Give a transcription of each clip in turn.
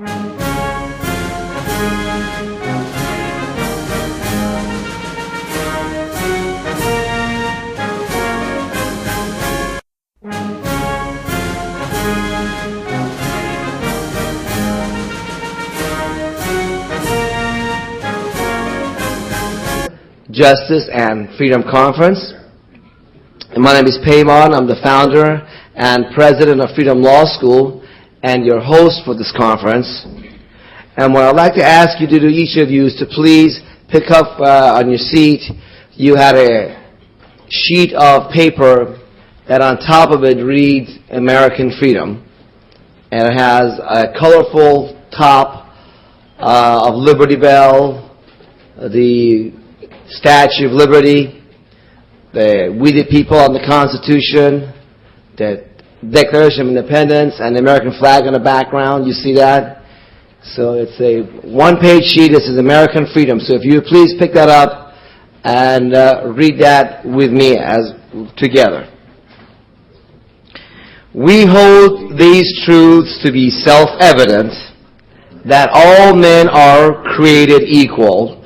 Justice and Freedom Conference. And my name is Paymon. I'm the founder and president of Freedom Law School and your host for this conference. And what I'd like to ask you to do, each of you, is to please pick up on your seat. You had a sheet of paper that on top of it reads American Freedom. And it has a colorful top of Liberty Bell, the Statue of Liberty, the We the People on the Constitution, the Declaration of Independence, and the American flag on the background. You see that? So it's a one-page sheet. This is American Freedom. So if you please pick that up and read that with me as together. We hold these truths to be self-evident, that all men are created equal,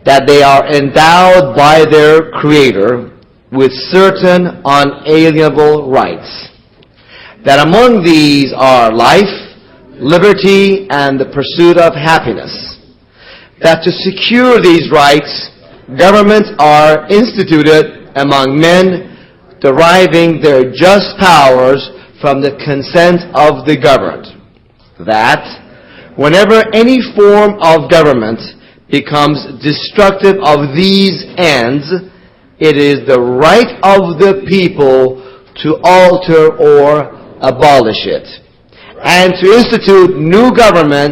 that they are endowed by their Creator with certain unalienable rights, that among these are life, liberty, and the pursuit of happiness, that to secure these rights, governments are instituted among men, deriving their just powers from the consent of the governed, that whenever any form of government becomes destructive of these ends, it is the right of the people to alter or abolish it, and to institute new government,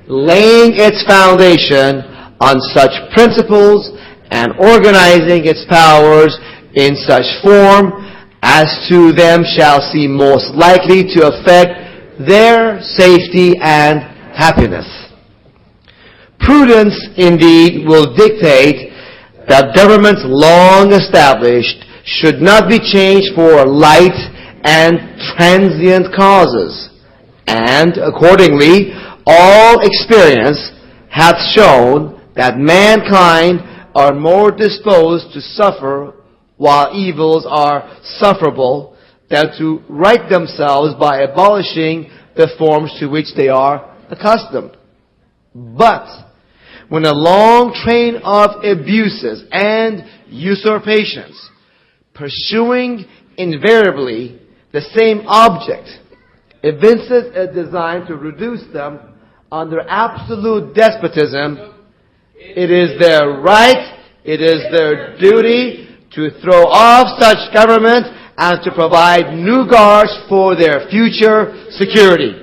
laying its foundation on such principles and organizing its powers in such form as to them shall seem most likely to affect their safety and happiness. Prudence, indeed, will dictate that governments long established should not be changed for light and transient causes. And, accordingly, all experience hath shown that mankind are more disposed to suffer while evils are sufferable than to right themselves by abolishing the forms to which they are accustomed. But when a long train of abuses and usurpations, pursuing invariably the same object, evinces a design to reduce them under absolute despotism, it is their right, it is their duty to throw off such government and to provide new guards for their future security.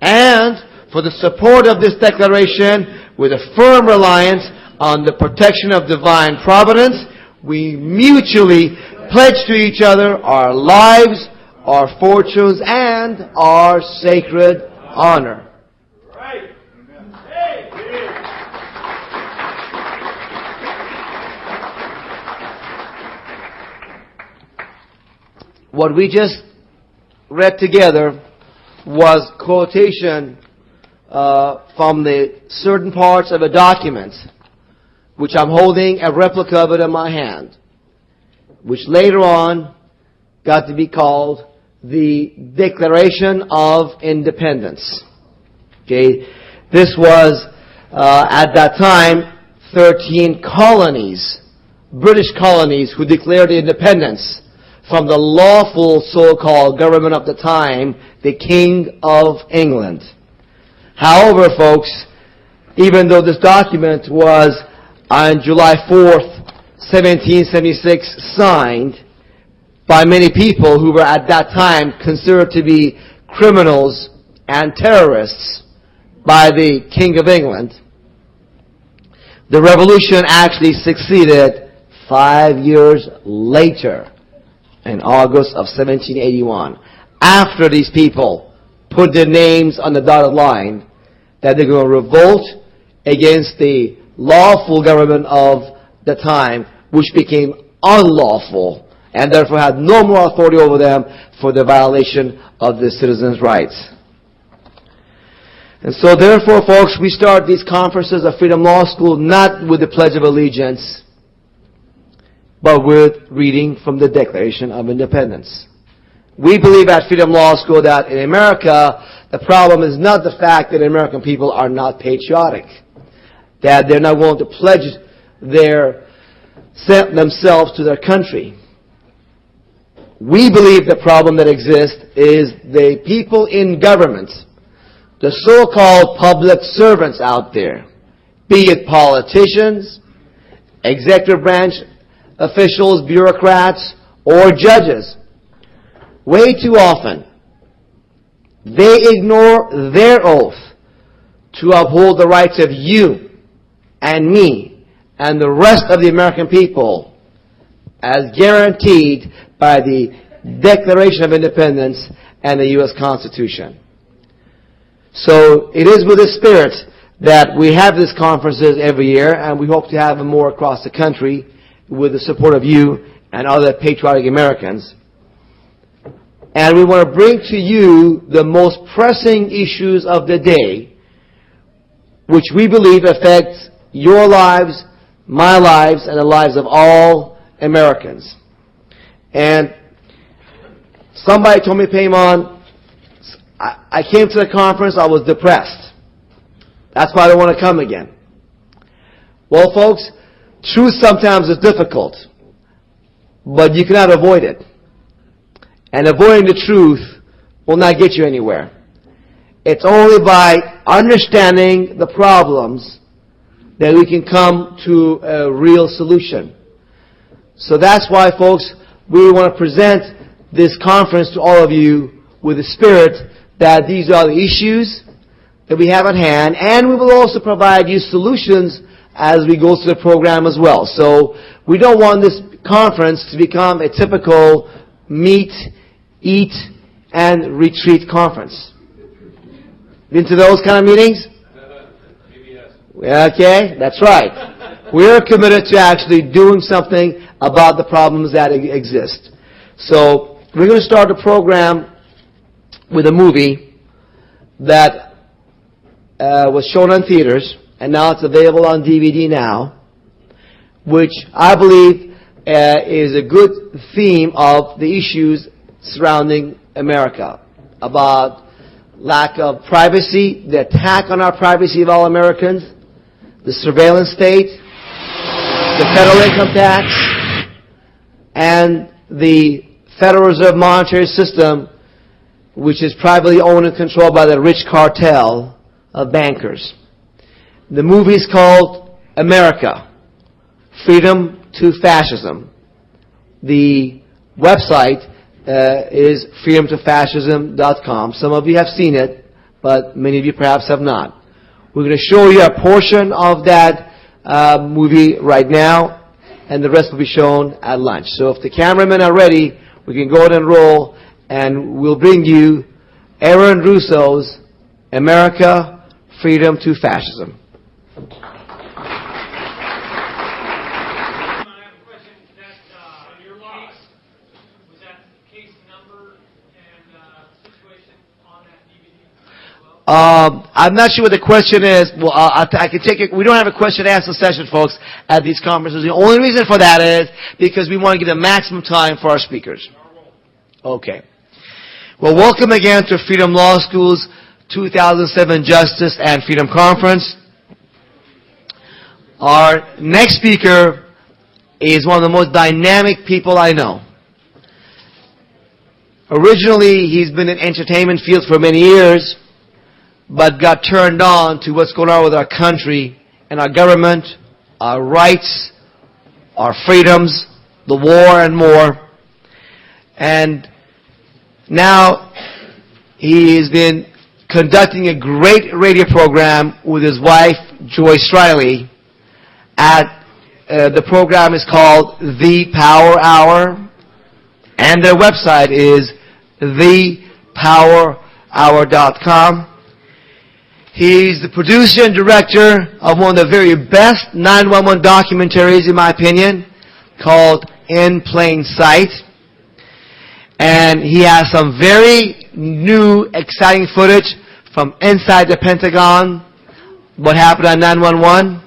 And for the support of this declaration, with a firm reliance on the protection of divine providence, we mutually pledge to each other our lives, our fortunes, and our sacred honor. Right. What we just read together was quotation from the certain parts of a document, which I'm holding a replica of it in my hand, which later on got to be called the Declaration of Independence. Okay, this was at that time 13 colonies, British colonies, who declared independence from the lawful so-called government of the time, the King of England. However, folks, even though this document was on July 4th, 1776 signed by many people who were at that time considered to be criminals and terrorists by the King of England, the revolution actually succeeded 5 years later, in August of 1781, after these people put their names on the dotted line that they're going to revolt against the lawful government of the time, which became unlawful and therefore had no more authority over them for the violation of the citizens' rights. And so therefore, folks, we start these conferences of Freedom Law School not with the Pledge of Allegiance, but with reading from the Declaration of Independence. We believe at Freedom Law School that in America, the problem is not the fact that American people are not patriotic, that they're not willing to pledge themselves to their country. We believe the problem that exists is the people in government, the so-called public servants out there, be it politicians, executive branch officials, bureaucrats, or judges. Way too often, they ignore their oath to uphold the rights of you and me and the rest of the American people as guaranteed by the Declaration of Independence and the U.S. Constitution. So it is with this spirit that we have these conferences every year, and we hope to have them more across the country with the support of you and other patriotic Americans. And we want to bring to you the most pressing issues of the day, which we believe affects your lives, my lives, and the lives of all Americans. And somebody told me, Paimon, I came to the conference, I was depressed. That's why I don't want to come again. Well, folks, truth sometimes is difficult, but you cannot avoid it. And avoiding the truth will not get you anywhere. It's only by understanding the problems that we can come to a real solution. So that's why, folks, we want to present this conference to all of you with the spirit that these are the issues that we have at hand, and we will also provide you solutions as we go through the program as well. So we don't want this conference to become a typical meet, eat, and retreat conference. Been to those kind of meetings? Maybe yes. Okay, that's right. We're committed to actually doing something about the problems that exist. So we're going to start the program with a movie that was shown in theaters, and now it's available on DVD now, which I believe is a good theme of the issues surrounding America, about lack of privacy, the attack on our privacy of all Americans, the surveillance state, the federal income tax, and the Federal Reserve monetary system, which is privately owned and controlled by the rich cartel of bankers. The movie is called America, Freedom to Fascism. The website is freedomtofascism.com. Some of you have seen it, but many of you perhaps have not. We're going to show you a portion of that movie right now, and the rest will be shown at lunch. So if the cameramen are ready, we can go ahead and roll, and we'll bring you Aaron Russo's America, Freedom to Fascism. I'm not sure what the question is. Well, I can take it. We don't have a question and answer session, folks, at these conferences. The only reason for that is because we want to give the maximum time for our speakers. Okay. Well, welcome again to Freedom Law School's 2007 Justice and Freedom Conference. Our next speaker is one of the most dynamic people I know. Originally, he's been in the entertainment field for many years, but got turned on to what's going on with our country and our government, our rights, our freedoms, the war, and more. And now he has been conducting a great radio program with his wife, Joyce Riley. The program is called The Power Hour, and their website is thepowerhour.com. He's the producer and director of one of the very best 911 documentaries, in my opinion, called In Plain Sight. And he has some very new, exciting footage from inside the Pentagon, what happened on 9/11.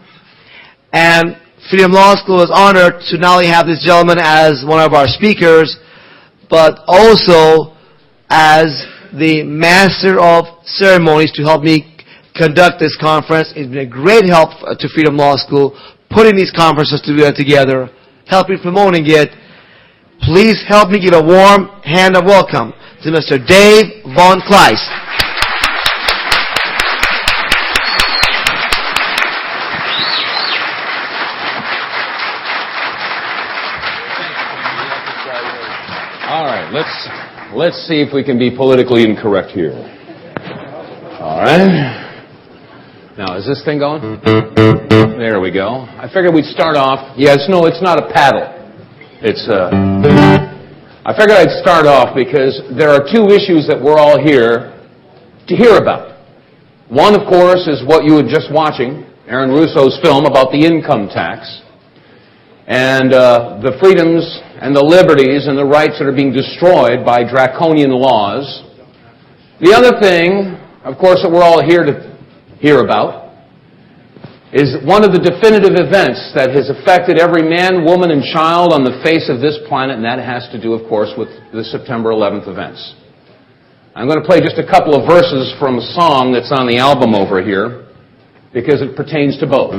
And Freedom Law School is honored to not only have this gentleman as one of our speakers, but also as the master of ceremonies to help me conduct this conference. It's been a great help to Freedom Law School, putting these conferences together, helping promoting it. Please help me give a warm hand of welcome to Mr. Dave vonKleist. All right, let's see if we can be politically incorrect here. All right. Now, is this thing going? There we go. I figured we'd start off. Yes, no, it's not a paddle. I figured I'd start off because there are two issues that we're all here to hear about. One, of course, is what you were just watching, Aaron Russo's film about the income tax and the freedoms and the liberties and the rights that are being destroyed by draconian laws. The other thing, of course, that we're all here to hear about is one of the definitive events that has affected every man, woman, and child on the face of this planet, and that has to do, of course, with the September 11th events. I'm going to play just a couple of verses from a song that's on the album over here because it pertains to both.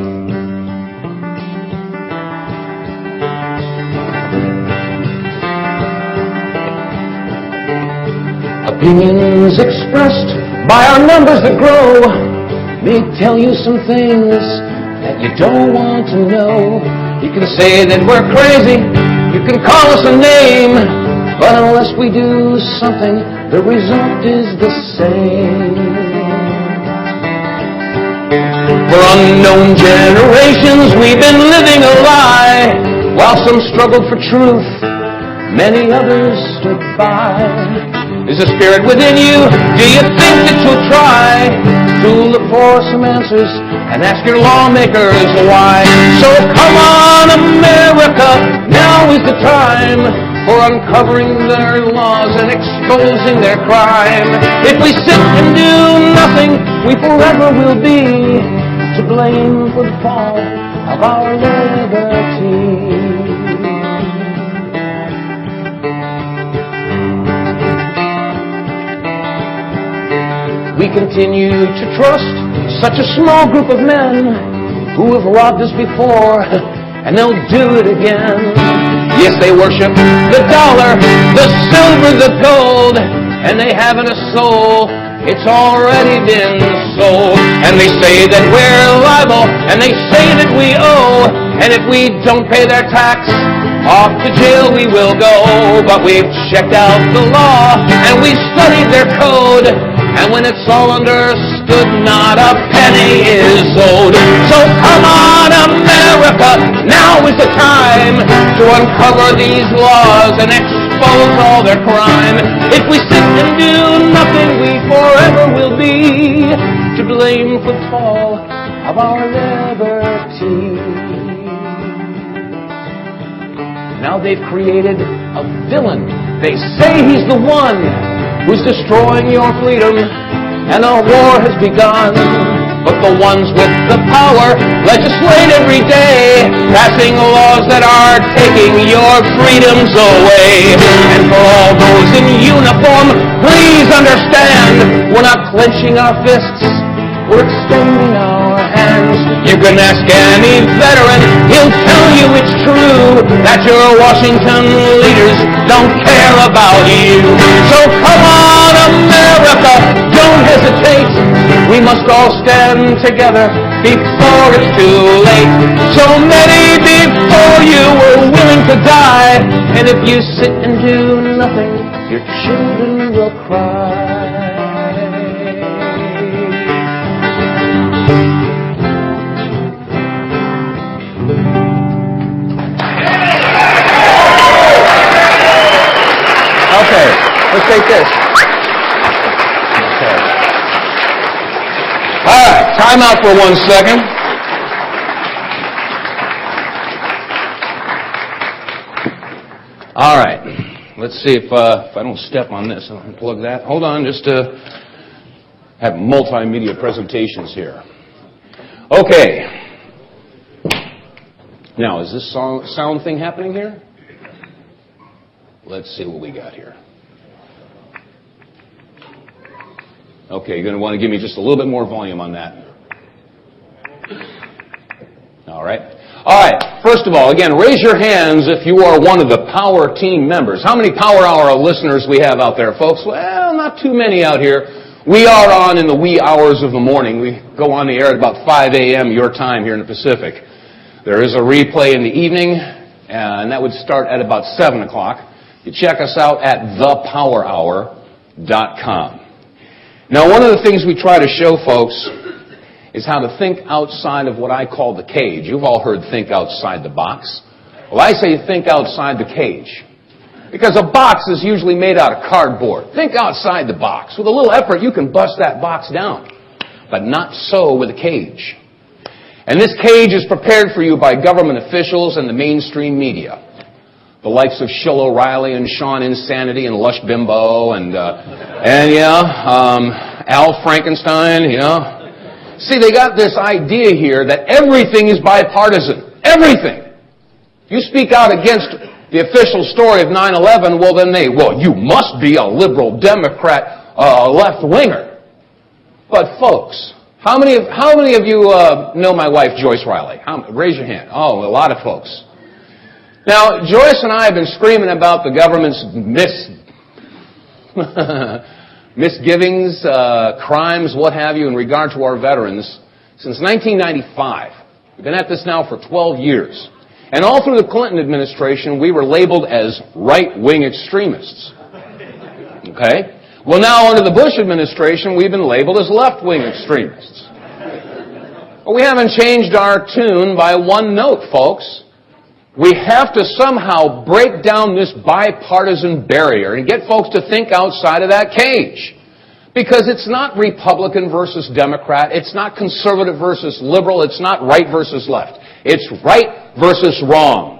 Opinions expressed by our numbers that grow may tell you some things that you don't want to know. You can say that we're crazy, you can call us a name, but unless we do something, the result is the same. For unknown generations, we've been living a lie. While some struggled for truth, many others stood by. Is the spirit within you? Do you think that you'll try to look for some answers and ask your lawmakers why? So come on, America, now is the time for uncovering their laws and exposing their crime. If we sit and do nothing, we forever will be to blame for the fall of our liberty. We continue to trust such a small group of men who have robbed us before, and they'll do it again. Yes, they worship the dollar, the silver, the gold, and they haven't a soul. It's already been sold. And they say that we're liable, and they say that we owe, and if we don't pay their tax, off to jail we will go. But we've checked out the law, and we've studied their code, and when it's all understood, not a penny is owed. So come on, America, now is the time to uncover these laws and expose all their crime. If we sit and do nothing, we forever will be to blame for the fall of our liberty. Now they've created a villain. They say he's the one who's destroying your freedom, and a war has begun. But the ones with the power legislate every day, passing laws that are taking your freedoms away. And for all those in uniform, please understand, we're not clenching our fists, we're extending our hands. You can ask any veteran, he'll tell you it's true that your Washington leaders don't care about you. So come on, America, don't hesitate. We must all stand together before it's too late. So many before you were willing to die, and if you sit and do nothing, your children will cry. Okay, let's take this. Okay. All right, time out for 1 second. All right, let's see if I don't step on this. I'll unplug that. Hold on, just have multimedia presentations here. Okay. Now, is this sound thing happening here? Let's see what we got here. Okay, you're going to want to give me just a little bit more volume on that. All right. All right. First of all, again, raise your hands if you are one of the Power Team members. How many Power Hour listeners we have out there, folks? Well, not too many out here. We are on in the wee hours of the morning. We go on the air at about 5 a.m. your time here in the Pacific. There is a replay in the evening, and that would start at about 7 o'clock. You check us out at thepowerhour.com. Now, one of the things we try to show folks is how to think outside of what I call the cage. You've all heard think outside the box. Well, I say think outside the cage. Because a box is usually made out of cardboard. Think outside the box. With a little effort, you can bust that box down. But not so with a cage. And this cage is prepared for you by government officials and the mainstream media. The likes of Shill O'Reilly and Sean Insanity and Lush Bimbo and Al Frankenstein, See, they got this idea here that everything is bipartisan. Everything. You speak out against the official story of 9/11, well, you must be a liberal Democrat, left-winger. But folks, how many of you know my wife, Joyce Riley? Raise your hand. Oh, a lot of folks. Now, Joyce and I have been screaming about the government's misgivings, crimes, what have you, in regard to our veterans since 1995. We've been at this now for 12 years. And all through the Clinton administration, we were labeled as right-wing extremists. Okay? Well, now under the Bush administration, we've been labeled as left-wing extremists. But we haven't changed our tune by one note, folks. We have to somehow break down this bipartisan barrier and get folks to think outside of that cage. Because it's not Republican versus Democrat. It's not conservative versus liberal. It's not right versus left. It's right versus wrong.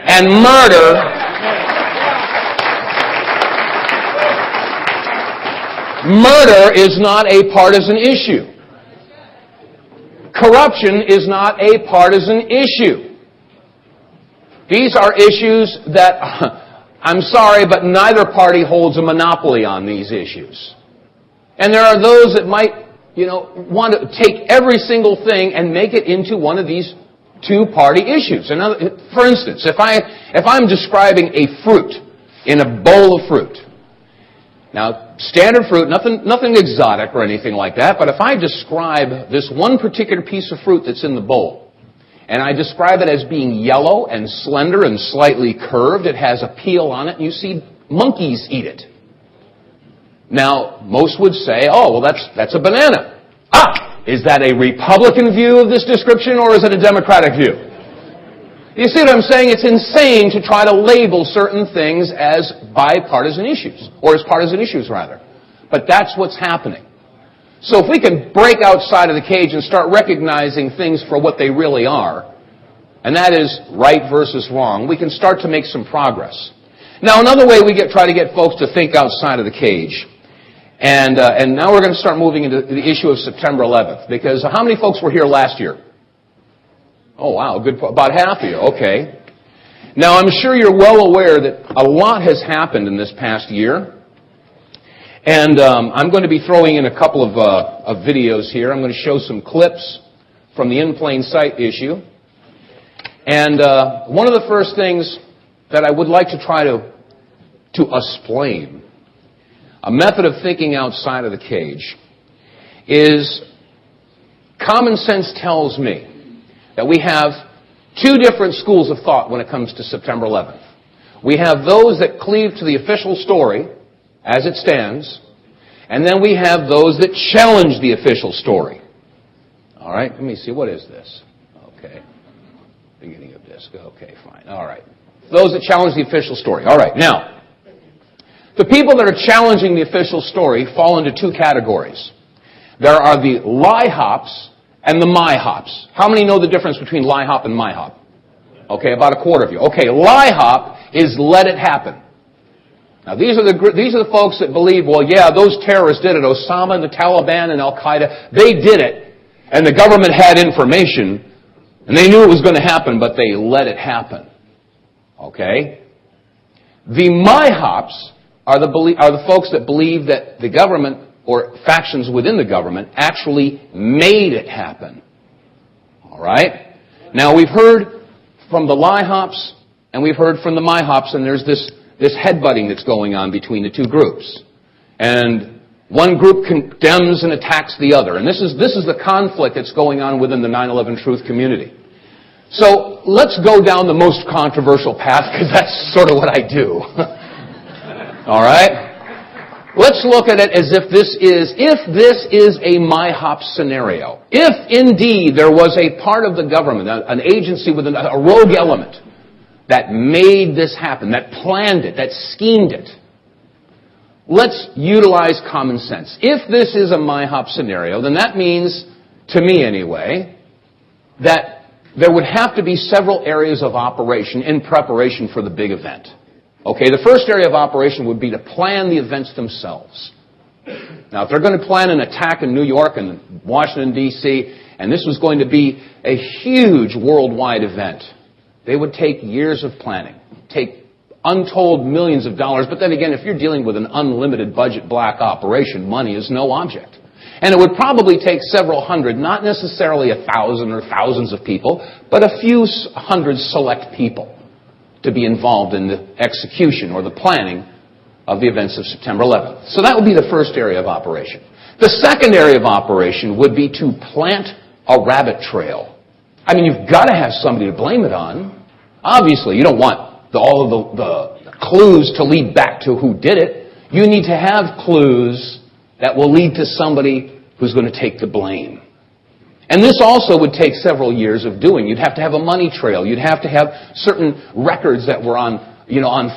And murder is not a partisan issue. Corruption is not a partisan issue. These are issues that, I'm sorry, but neither party holds a monopoly on these issues. And there are those that might, want to take every single thing and make it into one of these two-party issues. For instance, if I'm describing a fruit in a bowl of fruit, now standard fruit, nothing exotic or anything like that, but if I describe this one particular piece of fruit that's in the bowl, and I describe it as being yellow and slender and slightly curved, it has a peel on it, and you see monkeys eat it. Now, most would say, oh, well, that's a banana. Is that a Republican view of this description, or is it a Democratic view? You see what I'm saying? It's insane to try to label certain things as bipartisan issues, or as partisan issues, rather. But that's what's happening. So if we can break outside of the cage and start recognizing things for what they really are, and that is right versus wrong, we can start to make some progress. Now, another way we try to get folks to think outside of the cage, and now we're going to start moving into the issue of September 11th, because how many folks were here last year? Oh, wow, about half of you, okay. Now, I'm sure you're well aware that a lot has happened in this past year. And I'm going to be throwing in a couple of videos here. I'm going to show some clips from the In Plain Sight issue. And one of the first things that I would like to try to explain, a method of thinking outside of the cage, is common sense tells me that we have two different schools of thought when it comes to September 11th. We have those that cleave to the official story as it stands, and then we have those that challenge the official story. All right, let me see, what is this? Okay, beginning of disc, okay, fine, all right. Those that challenge the official story. All right, now, the people that are challenging the official story fall into two categories. There are the lie hops and the my hops. How many know the difference between lie hop and my hop? Okay, about a quarter of you. Okay, lie hop is let it happen. Now, these are the folks that believe, well, yeah, those terrorists did it. Osama and the Taliban and Al-Qaeda, they did it. And the government had information, and they knew it was going to happen, but they let it happen. Okay? The MIHOPs are the folks that believe that the government or factions within the government actually made it happen. All right? Now, we've heard from the LIHOPs and we've heard from the MIHOPs, and there's this headbutting that's going on between the two groups. And one group condemns and attacks the other. And this is the conflict that's going on within the 9/11 Truth community. So let's go down the most controversial path, because that's sort of what I do. All right? Let's look at it as if this is a MIHOP scenario. If indeed there was a part of the government, an agency with a rogue element, that made this happen, that planned it, that schemed it, let's utilize common sense. If this is a MIHOP scenario, then that means, to me anyway, that there would have to be several areas of operation in preparation for the big event. Okay, the first area of operation would be to plan the events themselves. Now, if they're going to plan an attack in New York and Washington, D.C., and this was going to be a huge worldwide event, they would take years of planning, take untold millions of dollars. But then again, if you're dealing with an unlimited budget black operation, money is no object. And it would probably take several hundred, not necessarily 1,000 or thousands of people, but a few hundred select people to be involved in the execution or the planning of the events of September 11th. So that would be the first area of operation. The second area of operation would be to plant a rabbit trail. I mean, you've got to have somebody to blame it on. Obviously, you don't want all of the clues to lead back to who did it. You need to have clues that will lead to somebody who's going to take the blame. And this also would take several years of doing. You'd have to have a money trail. You'd have to have certain records that were on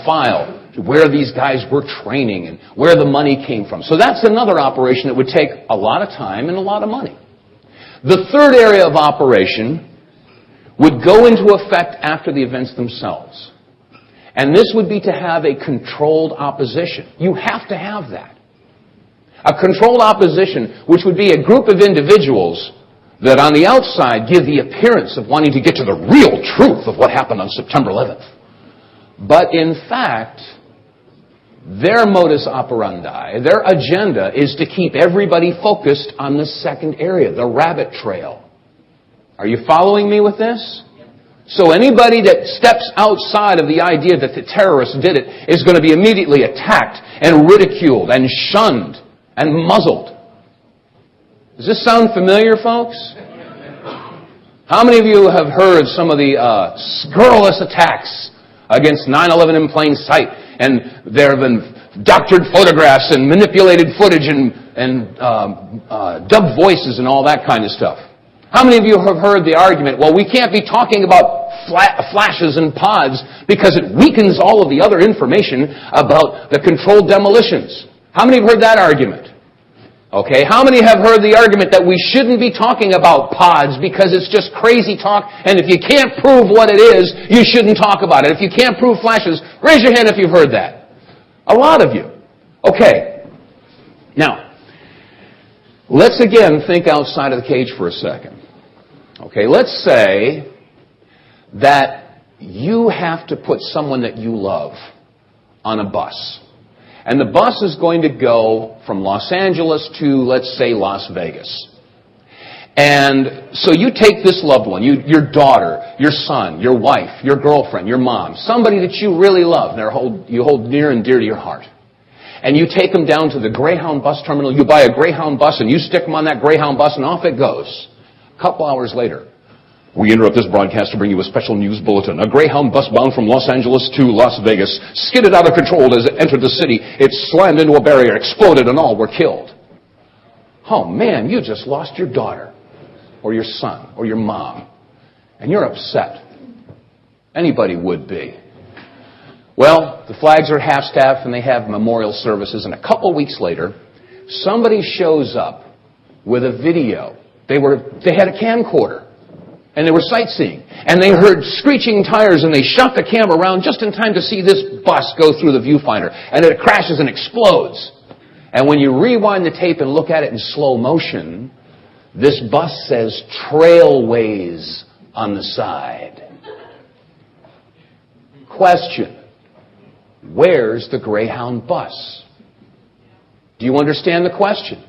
file, where these guys were training and where the money came from. So that's another operation that would take a lot of time and a lot of money. The third area of operation would go into effect after the events themselves. And this would be to have a controlled opposition. You have to have that. A controlled opposition, which would be a group of individuals that on the outside give the appearance of wanting to get to the real truth of what happened on September 11th. But in fact, their modus operandi, their agenda is to keep everybody focused on the second area, the rabbit trail. Are you following me with this? So anybody that steps outside of the idea that the terrorists did it is going to be immediately attacked and ridiculed and shunned and muzzled. Does this sound familiar, folks? How many of you have heard some of the scurrilous attacks against 9/11 in plain sight? And there have been doctored photographs and manipulated footage and dubbed voices and all that kind of stuff. How many of you have heard the argument, well, we can't be talking about flashes and pods because it weakens all of the other information about the controlled demolitions? How many have heard that argument? Okay, how many have heard the argument that we shouldn't be talking about pods because it's just crazy talk, and if you can't prove what it is, you shouldn't talk about it? If you can't prove flashes, raise your hand if you've heard that. A lot of you. Okay. Now, let's again think outside of the cage for a second. Okay, let's say that you have to put someone that you love on a bus. And the bus is going to go from Los Angeles to, let's say, Las Vegas. And so you take this loved one, your daughter, your son, your wife, your girlfriend, your mom, somebody that you really love, you hold near and dear to your heart. And you take them down to the Greyhound bus terminal, you buy a Greyhound bus, and you stick them on that Greyhound bus, and off it goes. A couple hours later, we interrupt this broadcast to bring you a special news bulletin. A Greyhound bus bound from Los Angeles to Las Vegas skidded out of control as it entered the city. It slammed into a barrier, exploded, and all were killed. Oh man, you just lost your daughter, or your son, or your mom, and you're upset. Anybody would be. Well, the flags are half-staffed and they have memorial services, and a couple weeks later, somebody shows up with a video. They had a camcorder. and they were sightseeing. And they heard screeching tires, and they shot the camera around just in time to see this bus go through the viewfinder. And it crashes and explodes. And when you rewind the tape and look at it in slow motion, this bus says Trailways on the side. Question: where's the Greyhound bus? Do you understand the question?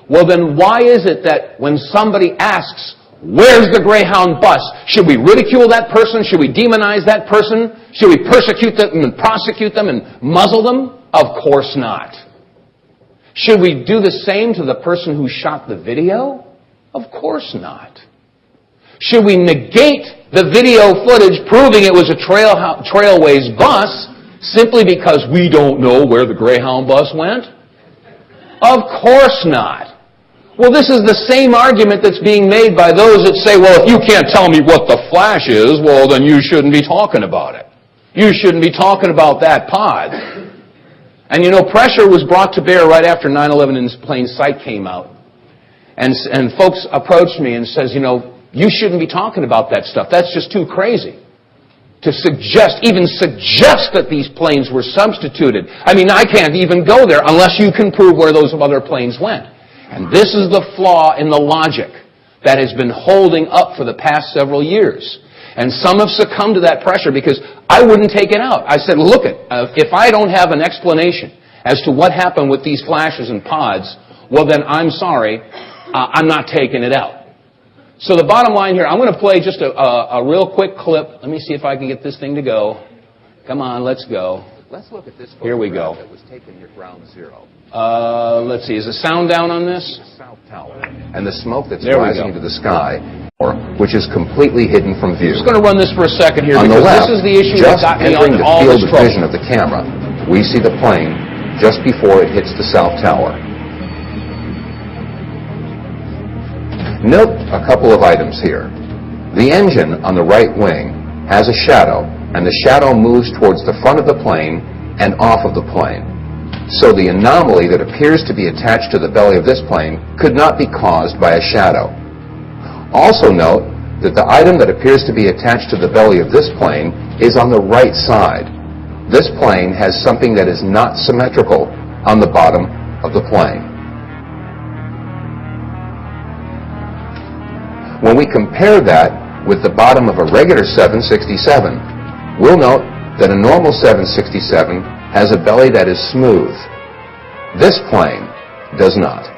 Well, then why is it that when somebody asks, where's the Greyhound bus, should we ridicule that person? Should we demonize that person? Should we persecute them and prosecute them and muzzle them? Of course not. Should we do the same to the person who shot the video? Of course not. Should we negate the video footage proving it was a Trailways bus simply because we don't know where the Greyhound bus went? Of course not. Well, this is the same argument that's being made by those that say, well, if you can't tell me what the flash is, well, then you shouldn't be talking about it. You shouldn't be talking about that pod. And you know, pressure was brought to bear right after 9/11 in plain sight came out. And folks approached me and says, you know, you shouldn't be talking about that stuff. That's just too crazy. To even suggest that these planes were substituted. I mean, I can't even go there unless you can prove where those other planes went. And this is the flaw in the logic that has been holding up for the past several years. And some have succumbed to that pressure because I wouldn't take it out. I said, look, if I don't have an explanation as to what happened with these flashes and pods, well then I'm sorry, I'm not taking it out. So the bottom line here, I'm going to play just a real quick clip. Let me see if I can get this thing to go. Come on, let's go. Let's look at this Here we go. that was taken near Ground Zero. Let's see, is the sound down on this? The South Tower. And the smoke that's There we rising go. into the sky, which is completely hidden from view. I'm just going to run this for a second here On the because left, this is the issue that just got me entering on the all field this of vision trouble. of the camera, we see the plane just before it hits the South Tower. Note a couple of items here. The engine on the right wing has a shadow, and the shadow moves towards the front of the plane and off of the plane. So the anomaly that appears to be attached to the belly of this plane could not be caused by a shadow. Also note that the item that appears to be attached to the belly of this plane is on the right side. This plane has something that is not symmetrical on the bottom of the plane. When we compare that with the bottom of a regular 767, we'll note that a normal 767 has a belly that is smooth. This plane does not.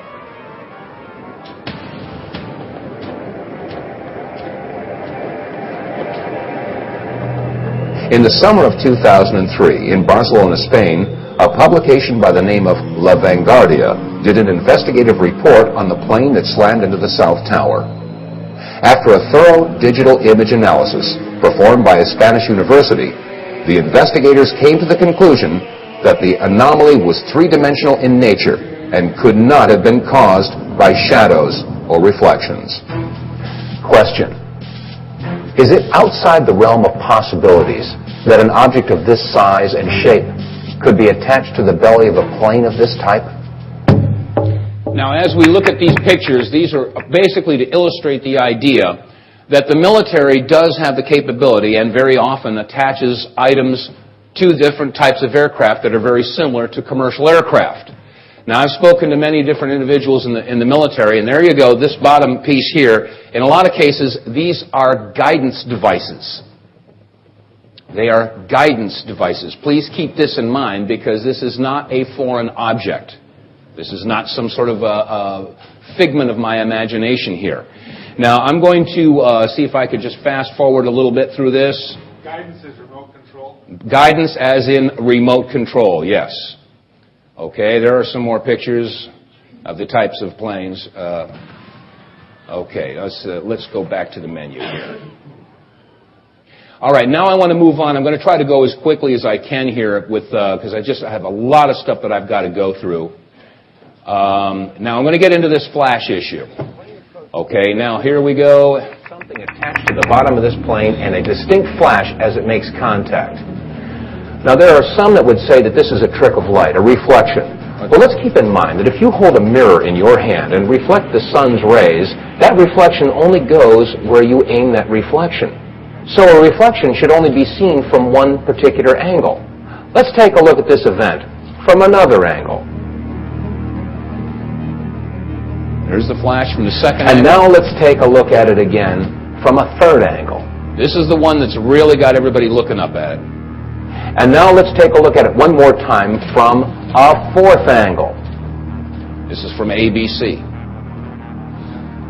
In the summer of 2003, in Barcelona, Spain, a publication by the name of La Vanguardia did an investigative report on the plane that slammed into the South Tower. After a thorough digital image analysis performed by a Spanish university, the investigators came to the conclusion that the anomaly was three-dimensional in nature and could not have been caused by shadows or reflections. Question: is it outside the realm of possibilities that an object of this size and shape could be attached to the belly of a plane of this type? Now, as we look at these pictures, these are basically to illustrate the idea that the military does have the capability and very often attaches items to different types of aircraft that are very similar to commercial aircraft. Now, I've spoken to many different individuals in the military, and there you go, this bottom piece here. In a lot of cases, these are guidance devices. They are guidance devices. Please keep this in mind because this is not a foreign object. This is not some sort of a figment of my imagination here. Now, I'm going to see if I could just fast forward a little bit through this. Guidance is remote control. Guidance as in remote control, yes. Okay, there are some more pictures of the types of planes. Okay, let's go back to the menu here. All right, now I want to move on. I'm going to try to go as quickly as I can here with because I have a lot of stuff that I've got to go through. Now I'm going to get into this flash issue. Okay, now here we go. Something attached to the bottom of this plane and a distinct flash as it makes contact. Now there are some that would say that this is a trick of light, a reflection. Well, let's keep in mind that if you hold a mirror in your hand and reflect the sun's rays that reflection only goes where you aim that reflection. So a reflection should only be seen from one particular angle. Let's take a look at this event from another angle. There's the flash from the second angle. And now let's take a look at it again from a third angle. This is the one that's really got everybody looking up at it. And now let's take a look at it one more time from a fourth angle. This is from ABC.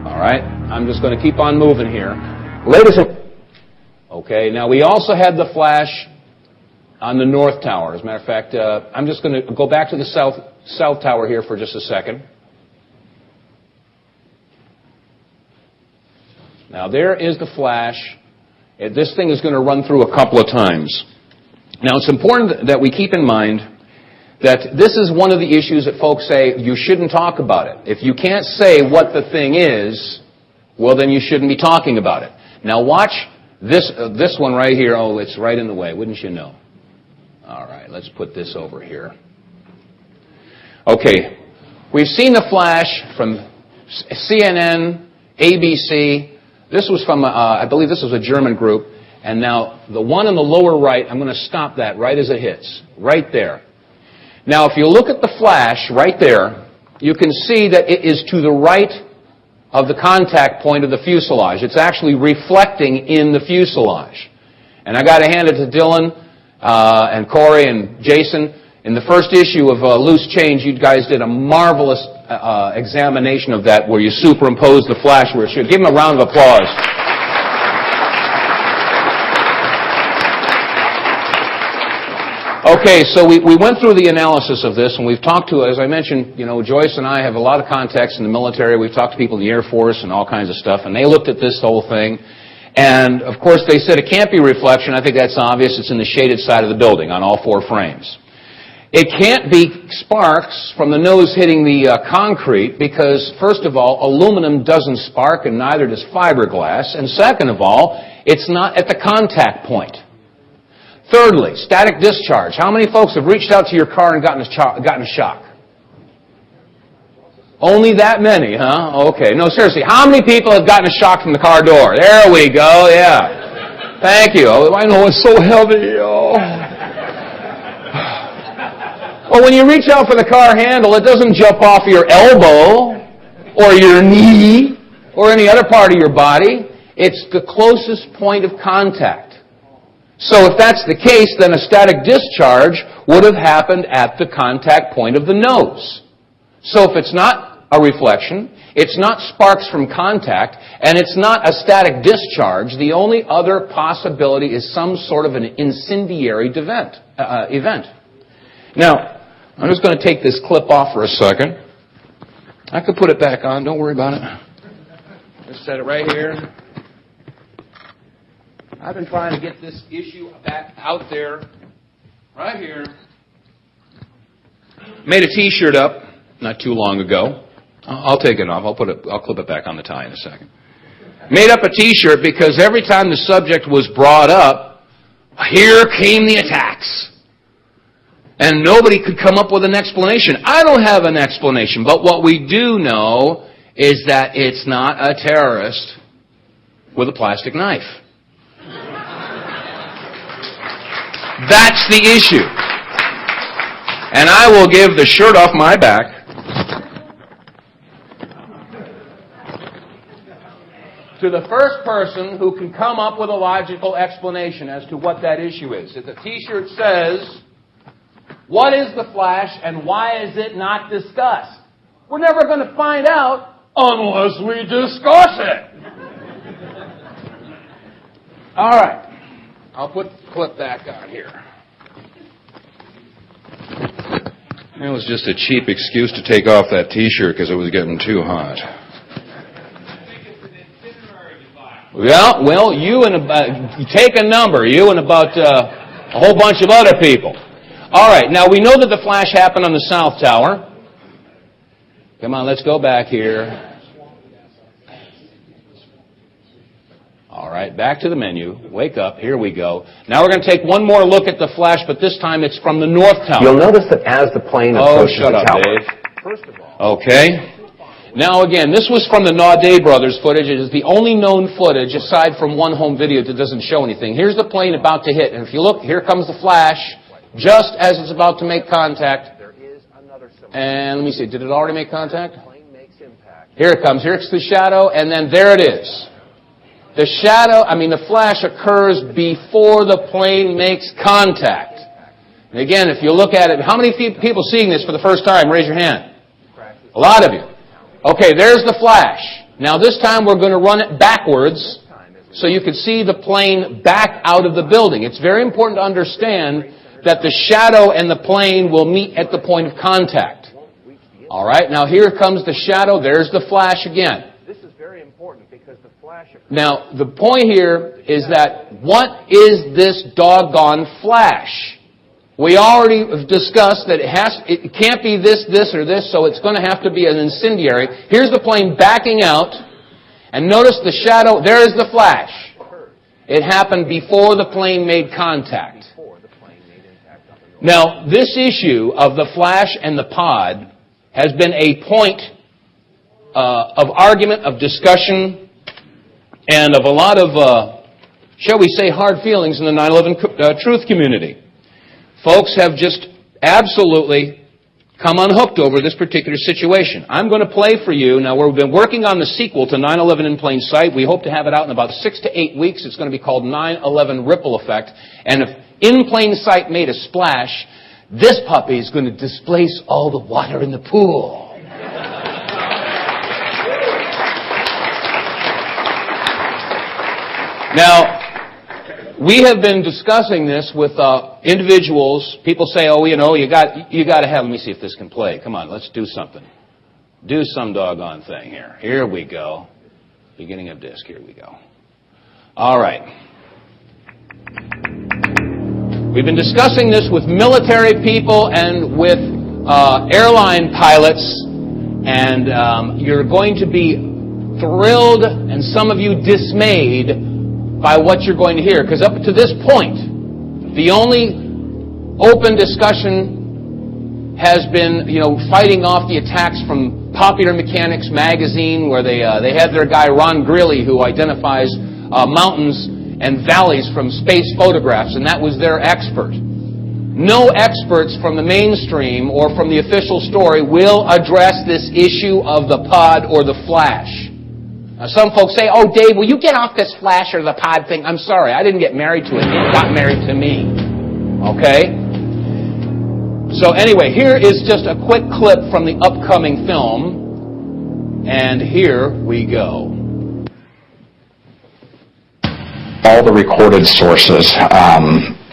All right, I'm just going to keep on moving here. Ladies and okay, now we also had the flash on the north tower. As a matter of fact, I'm just going to go back to the south tower here for just a second. Now there is the flash. This thing is going to run through a couple of times. Now it's important that we keep in mind that this is one of the issues that folks say you shouldn't talk about it. If you can't say what the thing is, well then you shouldn't be talking about it. Now watch this one right here. Oh, it's right in the way, wouldn't you know? All right, let's put this over here. Okay, we've seen the flash from CNN, ABC. This was from, I believe this was a German group. And now the one on the lower right, I'm going to stop that right as it hits, right there. Now, if you look at the flash right there, you can see that it is to the right of the contact point of the fuselage. It's actually reflecting in the fuselage. And I got to hand it to Dylan and Corey and Jason. In the first issue of Loose Change, you guys did a marvelous examination of that where you superimposed the flash where it should. Give them a round of applause. Okay, so we went through the analysis of this, and we've talked to, as I mentioned, Joyce and I have a lot of contacts in the military. We've talked to people in the Air Force and all kinds of stuff, and they looked at this whole thing. And, of course, they said it can't be reflection. I think that's obvious. It's in the shaded side of the building on all four frames. It can't be sparks from the nose hitting the concrete because, first of all, aluminum doesn't spark and neither does fiberglass. And second of all, it's not at the contact point. Thirdly, static discharge. How many folks have reached out to your car and gotten a shock? Only that many, huh? Okay. No, seriously. How many people have gotten a shock from the car door? There we go. Yeah. Thank you. Oh, I know it's so heavy. Oh. Well, when you reach out for the car handle, it doesn't jump off your elbow or your knee or any other part of your body. It's the closest point of contact. So if that's the case, then a static discharge would have happened at the contact point of the nose. So if it's not a reflection, it's not sparks from contact, and it's not a static discharge, the only other possibility is some sort of an incendiary event. Now, I'm just going to take this clip off for a second. I could put it back on. Don't worry about it. Just set it right here. I've been trying to get this issue back out there, right here. Made a T-shirt up not too long ago. I'll take it off. I'll clip it back on the tie in a second. Made up a T-shirt because every time the subject was brought up, here came the attacks. And nobody could come up with an explanation. I don't have an explanation, but what we do know is that it's not a terrorist with a plastic knife. That's the issue. And I will give the shirt off my back to the first person who can come up with a logical explanation as to what that issue is. If the T-shirt says, what is the flash and why is it not discussed? We're never going to find out unless we discuss it. All right. I'll put the clip back on here. It was just a cheap excuse to take off that T-shirt because it was getting too hot. Well, you take a number, you and about a whole bunch of other people. All right, now we know that the flash happened on the South Tower. Come on, let's go back here. All right, back to the menu. Wake up. Here we go. Now we're going to take one more look at the flash, but this time it's from the North Tower. You'll notice that as the plane approaches the tower... Dave. First of all. Okay. Now again, this was from the Naudet brothers footage. It is the only known footage, aside from one home video that doesn't show anything. Here's the plane about to hit. And if you look, here comes the flash, just as it's about to make contact. And let me see, did it already make contact? Here it comes. Here's the shadow, and then there it is. The flash occurs before the plane makes contact. And again, if you look at it, how many people seeing this for the first time? Raise your hand. A lot of you. Okay, there's the flash. Now this time we're going to run it backwards so you can see the plane back out of the building. It's very important to understand that the shadow and the plane will meet at the point of contact. All right, now here comes the shadow. There's the flash again. This is very important because the flash... Now, the point here is that what is this doggone flash? We already discussed that it can't be this, or this, so it's going to have to be an incendiary. Here's the plane backing out, and notice the shadow. There is the flash. It happened before the plane made contact. Now, this issue of the flash and the pod has been a point of argument, of discussion, and of a lot of, shall we say, hard feelings in the 9/11 truth community. Folks have just absolutely come unhooked over this particular situation. I'm going to play for you. Now, we've been working on the sequel to 9/11 in Plain Sight. We hope to have it out in about 6 to 8 weeks. It's going to be called 9/11 Ripple Effect. And if In Plain Sight made a splash, this puppy is going to displace all the water in the pool. Now, we have been discussing this with individuals. People say, "Oh, you got to have." Let me see if this can play. Come on, let's do something. Do some doggone thing here. Here we go. Beginning of disc. Here we go. All right. We've been discussing this with military people and with airline pilots, and you're going to be thrilled and some of you dismayed by what you're going to hear. Because up to this point, the only open discussion has been, fighting off the attacks from Popular Mechanics magazine, where they had their guy Ron Greeley, who identifies mountains and valleys from space photographs, and that was their expert. No experts from the mainstream or from the official story will address this issue of the pod or the flash. Now, some folks say, "Oh, Dave, will you get off this flash or the pod thing?" I'm sorry, I didn't get married to it. It got married to me. Okay? So anyway, here is just a quick clip from the upcoming film. And here we go. All the recorded sources,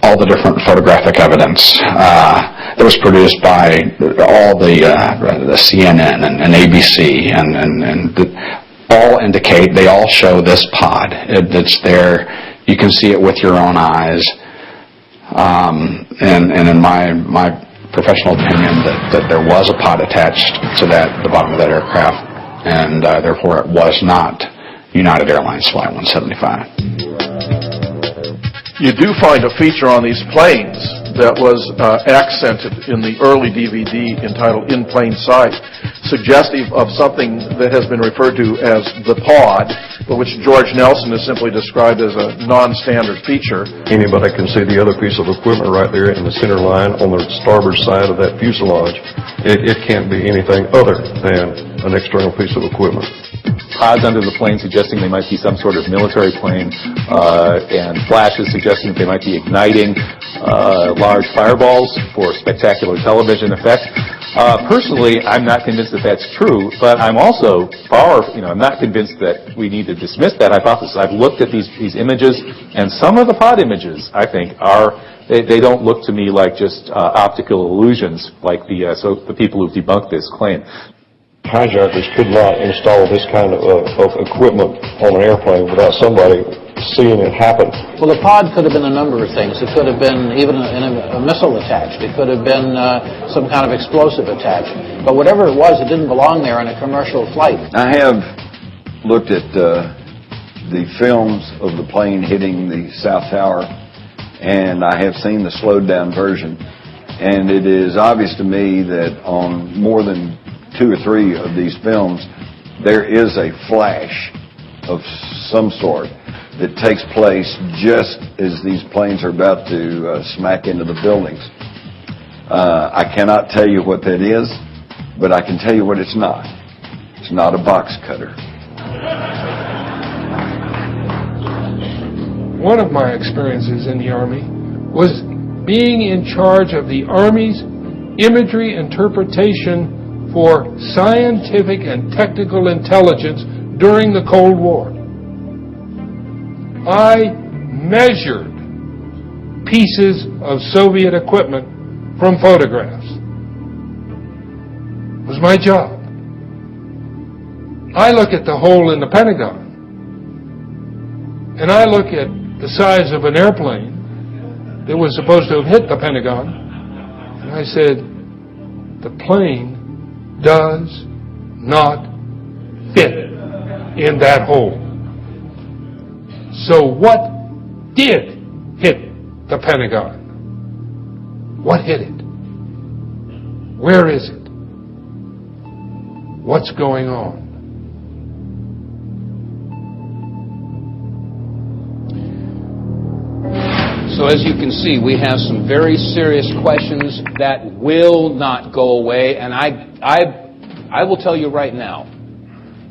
all the different photographic evidence that was produced by all the CNN and ABC and all indicate, they all show this pod. It's there. You can see it with your own eyes. And in my professional opinion, that there was a pod attached to the bottom of that aircraft, and therefore it was not United Airlines Flight 175. You do find a feature on these planes that was accented in the early DVD entitled In Plain Sight, suggestive of something that has been referred to as the pod, but which George Nelson has simply described as a non-standard feature. Anybody can see the other piece of equipment right there in the center line on the starboard side of that fuselage. It can't be anything other than an external piece of equipment. Pods under the plane suggesting they might be some sort of military plane, and flashes suggesting that they might be igniting large fireballs for spectacular television effect. Personally, I'm not convinced that that's true, but I'm also I'm not convinced that we need to dismiss that hypothesis. I've looked at these images, and some of the pod images, I think, they don't look to me like just optical illusions, like the people who've debunked this claim. Hijackers could not install this kind of equipment on an airplane without somebody seeing it happen. Well, the pod could have been a number of things. It could have been even a missile attached. It could have been some kind of explosive attached. But whatever it was, it didn't belong there on a commercial flight. I have looked at the films of the plane hitting the South Tower, and I have seen the slowed down version. And it is obvious to me that on more than 2 or 3 of these films, there is a flash of some sort that takes place just as these planes are about to smack into the buildings. I cannot tell you what that is, but I can tell you what it's not. It's not a box cutter. One of my experiences in the Army was being in charge of the Army's imagery interpretation for scientific and technical intelligence during the Cold War. I measured pieces of Soviet equipment from photographs. It was my job. I look at the hole in the Pentagon, and I look at the size of an airplane that was supposed to have hit the Pentagon, and I said, the plane does not fit in that hole. So what did hit the Pentagon? What hit it? Where is it? What's going on? So as you can see, we have some very serious questions that will not go away, and I will tell you right now,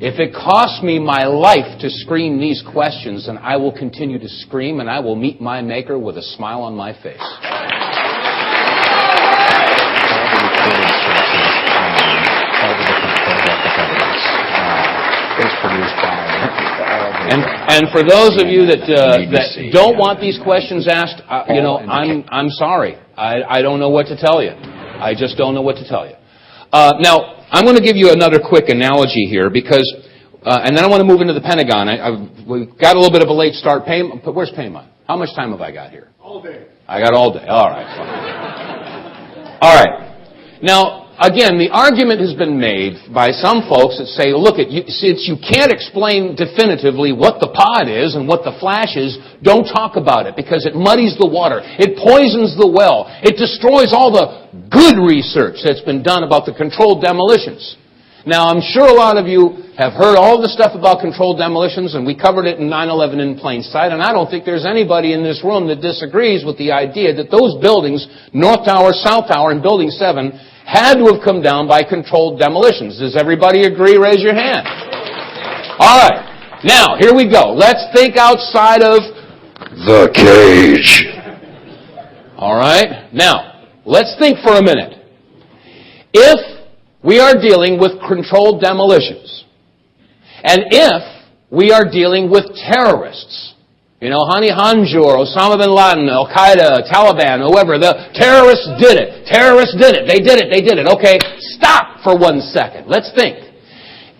if it costs me my life to scream these questions, then I will continue to scream, and I will meet my Maker with a smile on my face. And for those of you that don't want these questions asked, I'm sorry. I don't know what to tell you. I just don't know what to tell you. Now, I'm going to give you another quick analogy here because, and then I want to move into the Pentagon. We've got a little bit of a late start. Where's Payman? How much time have I got here? All day. I got all day. All right. Fine. All right. Now, again, the argument has been made by some folks that say, look, since you can't explain definitively what the pod is and what the flash is, don't talk about it because it muddies the water. It poisons the well. It destroys all the good research that's been done about the controlled demolitions. Now, I'm sure a lot of you have heard all the stuff about controlled demolitions, and we covered it in 9/11 in plain sight, and I don't think there's anybody in this room that disagrees with the idea that those buildings, North Tower, South Tower, and Building 7, had to have come down by controlled demolitions. Does everybody agree? Raise your hand. All right. Now, here we go. Let's think outside of the cage. All right. Now, let's think for a minute. If we are dealing with controlled demolitions, and if we are dealing with terrorists, Hani Hanjour, Osama bin Laden, Al-Qaeda, Taliban, whoever, the terrorists did it. Terrorists did it. They did it. They did it. Okay, stop for 1 second. Let's think.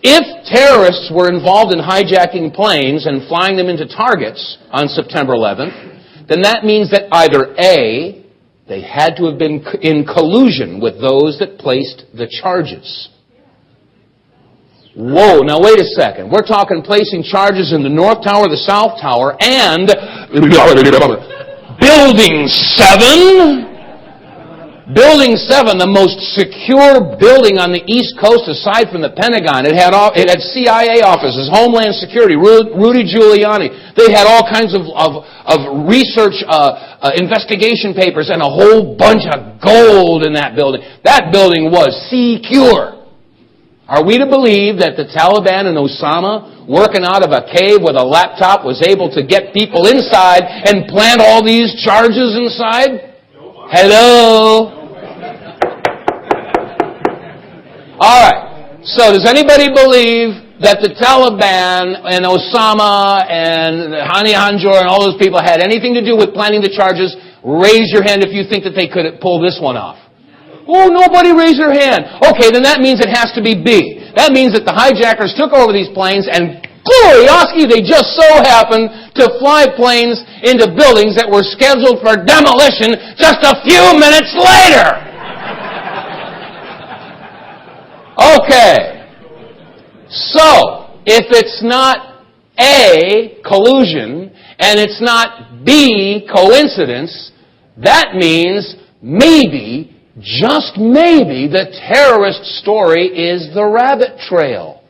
If terrorists were involved in hijacking planes and flying them into targets on September 11th, then that means that either A, they had to have been in collusion with those that placed the charges. Whoa, now wait a second. We're talking placing charges in the North Tower, the South Tower, and Building 7. Building 7, the most secure building on the East Coast aside from the Pentagon. It had CIA offices, Homeland Security, Rudy Giuliani. They had all kinds of research investigation papers and a whole bunch of gold in that building. That building was secure. Are we to believe that the Taliban and Osama, working out of a cave with a laptop, was able to get people inside and plant all these charges inside? Hello? All right. So does anybody believe that the Taliban and Osama and Hani Hanjour and all those people had anything to do with planting the charges? Raise your hand if you think that they could pull this one off. Oh, nobody raised their hand. Okay, then that means it has to be B. That means that the hijackers took over these planes and gloriously, they just so happened to fly planes into buildings that were scheduled for demolition just a few minutes later. Okay. So, if it's not A, collusion, and it's not B, coincidence, that means maybe, just maybe, the terrorist story is the rabbit trail.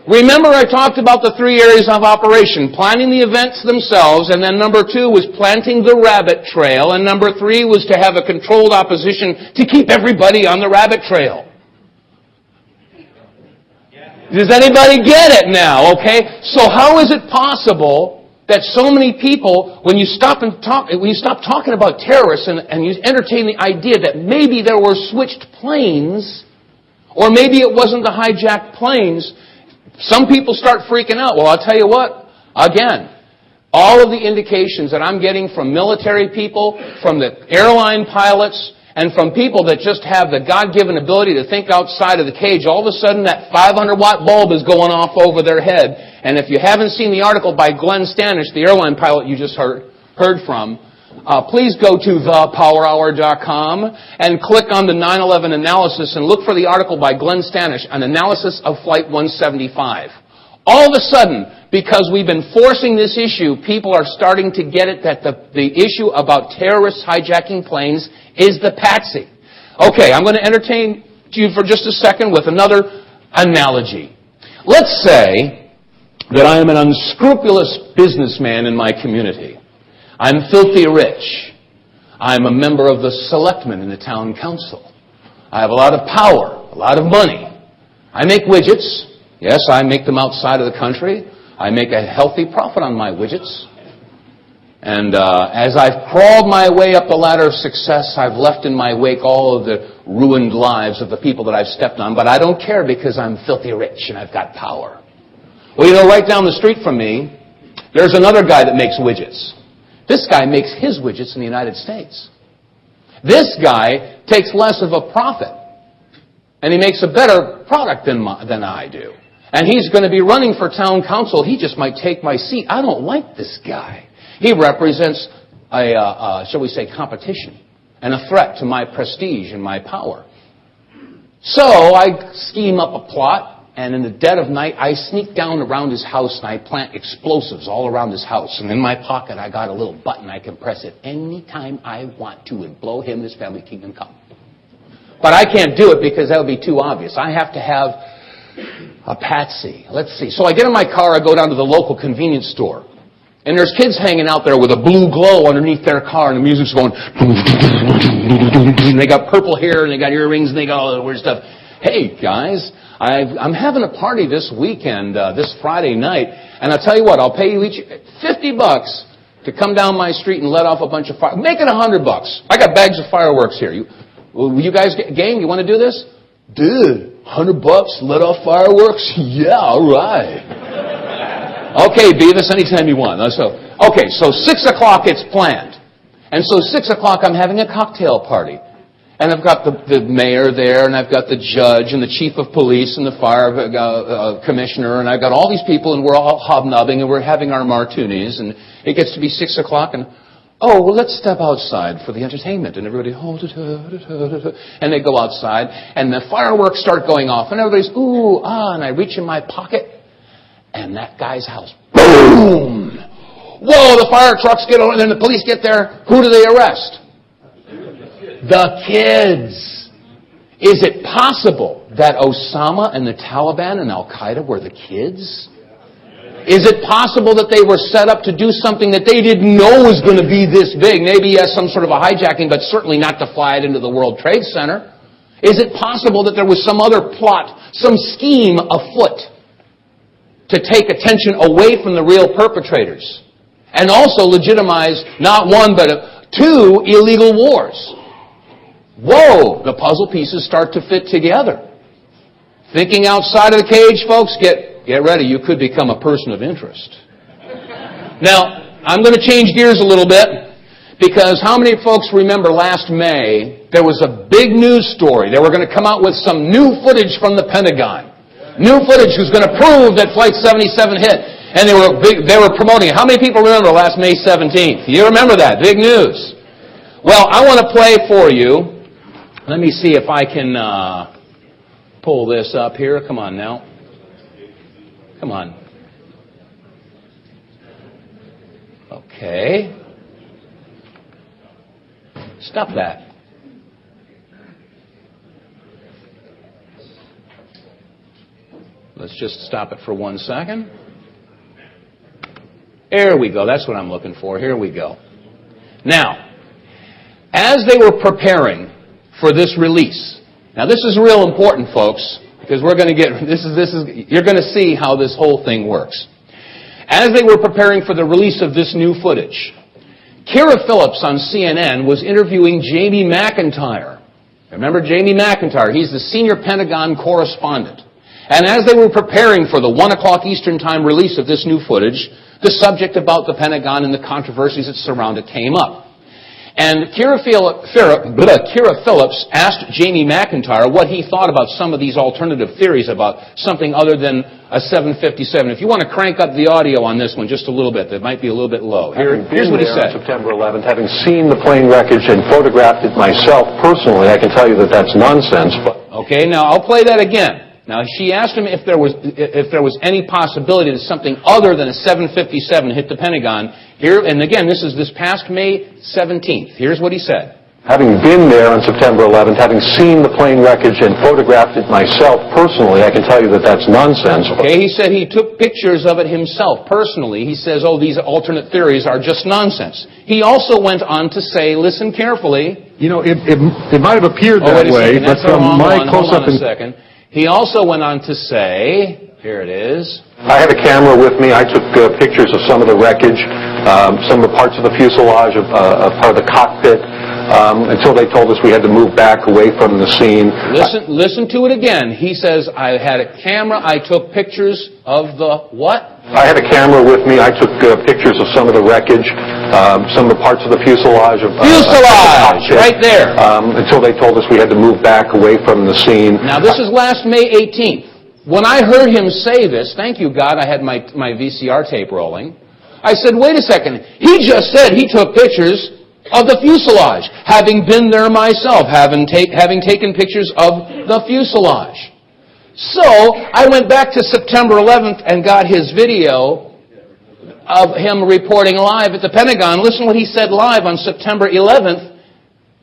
Remember I talked about the 3 areas of operation, planning the events themselves, and then number 2 was planting the rabbit trail, and number 3 was to have a controlled opposition to keep everybody on the rabbit trail. Does anybody get it now, okay? So how is it possible that so many people, when you stop talking about terrorists and you entertain the idea that maybe there were switched planes, or maybe it wasn't the hijacked planes, some people start freaking out. Well, I'll tell you what, again, all of the indications that I'm getting from military people, from the airline pilots, and from people that just have the God-given ability to think outside of the cage, all of a sudden that 500-watt bulb is going off over their head. And if you haven't seen the article by Glenn Stanish, the airline pilot you just heard from, please go to thepowerhour.com and click on the 9/11 analysis and look for the article by Glenn Stanish, an analysis of Flight 175. All of a sudden, because we've been forcing this issue, people are starting to get it that the issue about terrorists hijacking planes is the patsy. Okay, I'm going to entertain you for just a second with another analogy. Let's say that I am an unscrupulous businessman in my community. I'm filthy rich. I'm a member of the selectmen in the town council. I have a lot of power, a lot of money. I make widgets. Yes, I make them outside of the country. I make a healthy profit on my widgets. And as I've crawled my way up the ladder of success, I've left in my wake all of the ruined lives of the people that I've stepped on. But I don't care because I'm filthy rich and I've got power. Well, you know, right down the street from me, there's another guy that makes widgets. This guy makes his widgets in the United States. This guy takes less of a profit. And he makes a better product than I do. And he's going to be running for town council. He just might take my seat. I don't like this guy. He represents a shall we say, competition and a threat to my prestige and my power. So I scheme up a plot, and in the dead of night, I sneak down around his house and I plant explosives all around his house. And in my pocket, I got a little button. I can press it anytime I want to and blow him and his family kingdom come. But I can't do it because that would be too obvious. I have to have a patsy. Let's see. So I get in my car, I go down to the local convenience store. And there's kids hanging out there with a blue glow underneath their car, and the music's going, and they got purple hair, and they got earrings, and they got all that weird stuff. Hey, guys, I'm having a party this weekend, this Friday night, and I'll tell you what, I'll pay you each $50 to come down my street and let off a bunch of fire. Make it $100. I got bags of fireworks here. You guys game? You want to do this? Dude, $100, let off fireworks? Yeah, all right. Okay, Beavis, anytime you want. So 6 o'clock it's planned. And so 6 o'clock I'm having a cocktail party. And I've got the mayor there, and I've got the judge, and the chief of police, and the fire commissioner, and I've got all these people, and we're all hobnobbing, and we're having our martinis, and it gets to be 6 o'clock, and let's step outside for the entertainment. And everybody, and they go outside, and the fireworks start going off, and everybody's, ooh, ah, and I reach in my pocket, and that guy's house, boom! Whoa, the fire trucks get over, and then the police get there. Who do they arrest? The kids. Is it possible that Osama and the Taliban and Al-Qaeda were the kids? Is it possible that they were set up to do something that they didn't know was going to be this big? Maybe as some sort of a hijacking, but certainly not to fly it into the World Trade Center. Is it possible that there was some other plot, some scheme afoot to take attention away from the real perpetrators and also legitimize not one but two illegal wars? Whoa, the puzzle pieces start to fit together. Thinking outside of the cage, folks, get ready. You could become a person of interest. Now, I'm going to change gears a little bit because how many folks remember last May there was a big news story? They were going to come out with some new footage from the Pentagon. New footage was going to prove that Flight 77 hit. And they were promoting it. How many people remember last May 17th? You remember that. Big news. Well, I want to play for you. Let me see if I can pull this up here. Come on now. Come on. Okay. Stop that. Let's just stop it for 1 second. There we go. That's what I'm looking for. Here we go. Now, as they were preparing for this release, now this is real important, folks, because we're going to get you're going to see how this whole thing works. As they were preparing for the release of this new footage, Kira Phillips on CNN was interviewing Jamie McIntyre. Remember Jamie McIntyre? He's the senior Pentagon correspondent. And as they were preparing for the 1 o'clock Eastern Time release of this new footage, the subject about the Pentagon and the controversies that surround it came up. And Kira Phillips asked Jamie McIntyre what he thought about some of these alternative theories about something other than a 757. If you want to crank up the audio on this one just a little bit, that might be a little bit low. Here's what he said. On September 11th, having seen the plane wreckage and photographed it myself personally, I can tell you that that's nonsense. But Okay, now I'll play that again. Now, she asked him if there was any possibility that something other than a 757 hit the Pentagon. Here, and again, this is this past May 17th. Here's what he said. Having been there on September 11th, having seen the plane wreckage and photographed it myself personally, I can tell you that that's nonsense. Okay, he said he took pictures of it himself personally. He says, oh, these alternate theories are just nonsense. He also went on to say, listen carefully. You know, it might have appeared that way, but from my close-up... Hold on a second. He also went on to say, here it is. I had a camera with me. I took pictures of some of the wreckage, some of the parts of the fuselage, of part of the cockpit, until they told us we had to move back away from the scene. Listen to it again. He says, I had a camera. I took pictures of the what? I had a camera with me. I took pictures of some of the wreckage, some of the parts of the fuselage. Fuselage! Right there. Until they told us we had to move back away from the scene. Now, this is last May 18th. When I heard him say this, thank you, God, I had my VCR tape rolling. I said, wait a second. He just said he took pictures of the fuselage, having been there myself, having taken pictures of the fuselage. So, I went back to September 11th and got his video of him reporting live at the Pentagon. Listen what he said live on September 11th.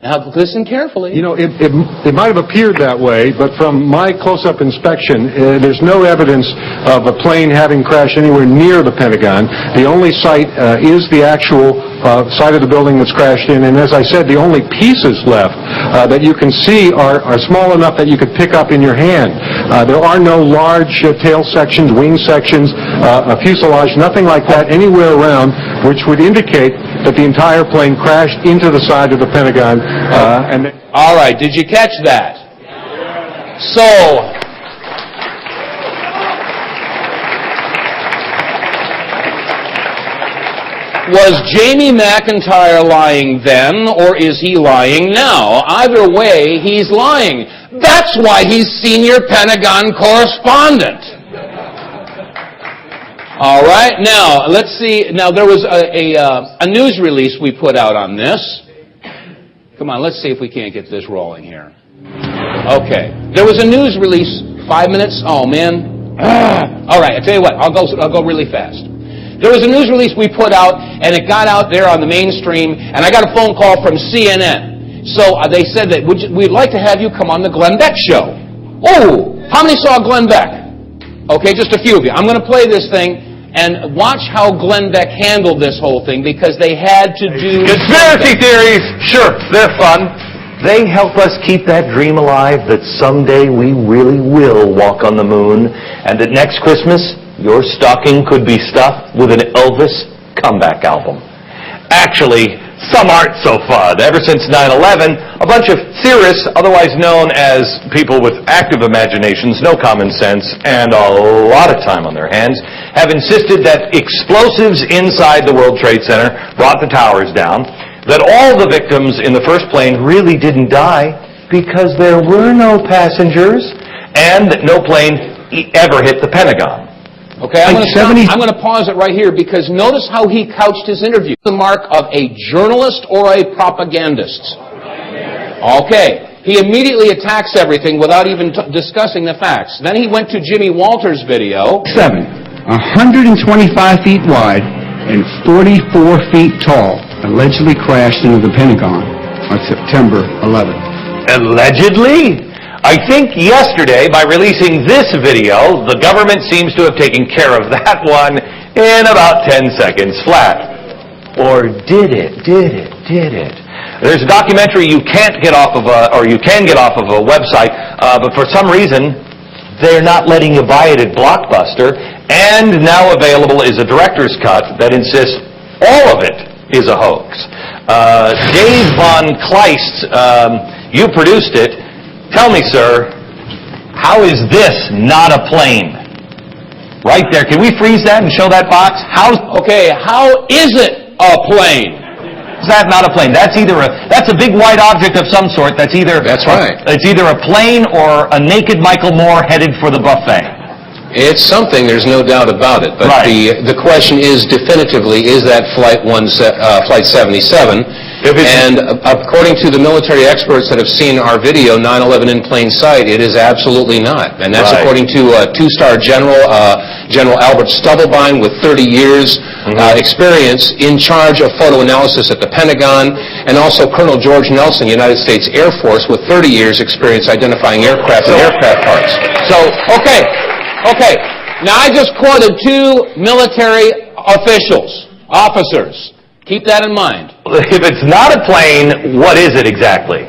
Now, listen carefully. You know, it might have appeared that way, but from my close-up inspection, there's no evidence of a plane having crashed anywhere near the Pentagon. The only site is the actual side of the building that's crashed in, and as I said, the only pieces left that you can see are small enough that you could pick up in your hand. There are no large tail sections, wing sections, a fuselage, nothing like that anywhere around, which would indicate that the entire plane crashed into the side of the Pentagon. All right, did you catch that? So, was Jamie McIntyre lying then, or is he lying now? Either way, he's lying. That's why he's senior Pentagon correspondent. All right, now, let's see. Now, there was a news release we put out on this. Come on, let's see if we can't get this rolling here. Okay. There was a news release, 5 minutes. Oh, man. All right, I'll tell you what. I'll go really fast. There was a news release we put out, and it got out there on the mainstream, and I got a phone call from CNN. So they said that we'd like to have you come on the Glenn Beck show. Oh, how many saw Glenn Beck? Okay, just a few of you. I'm going to play this thing. And watch how Glenn Beck handled this whole thing, because they had to do... Conspiracy theories, sure, they're fun. They help us keep that dream alive that someday we really will walk on the moon, and that next Christmas, your stocking could be stuffed with an Elvis comeback album. Actually, some aren't so fun. Ever since 9/11, a bunch of theorists, otherwise known as people with active imaginations, no common sense, and a lot of time on their hands, have insisted that explosives inside the World Trade Center brought the towers down, that all the victims in the first plane really didn't die because there were no passengers, and that no plane ever hit the Pentagon. Okay, I'm going to pause it right here, because notice how he couched his interview. The mark of a journalist or a propagandist. Okay, he immediately attacks everything without even discussing the facts. Then he went to Jimmy Walters' video. 125 feet wide and 44 feet tall, allegedly crashed into the Pentagon on September 11th. Allegedly? I think yesterday, by releasing this video, the government seems to have taken care of that one in about 10 seconds flat. Or did it? There's a documentary you can't get off of you can get off of a website, but for some reason, they're not letting you buy it at Blockbuster, and now available is a director's cut that insists all of it is a hoax. Dave vonKleist, you produced it. Tell me, sir, how is this not a plane? Right there. Can we freeze that and show that box? How is it a plane? Is that not a plane? That's a big white object of some sort. That's right. It's either a plane or a naked Michael Moore headed for the buffet. It's something, there's no doubt about it. But the question is definitively, is that Flight 77? And according to the military experts that have seen our video, 9/11 in plain sight, it is absolutely not. And that's according to two-star General Albert Stubblebine with 30 years experience in charge of photo analysis at the Pentagon, and also Colonel George Nelson, United States Air Force, with 30 years experience identifying aircraft and aircraft parts. Okay. Now, I just quoted two military officers. Keep that in mind. If it's not a plane, what is it exactly?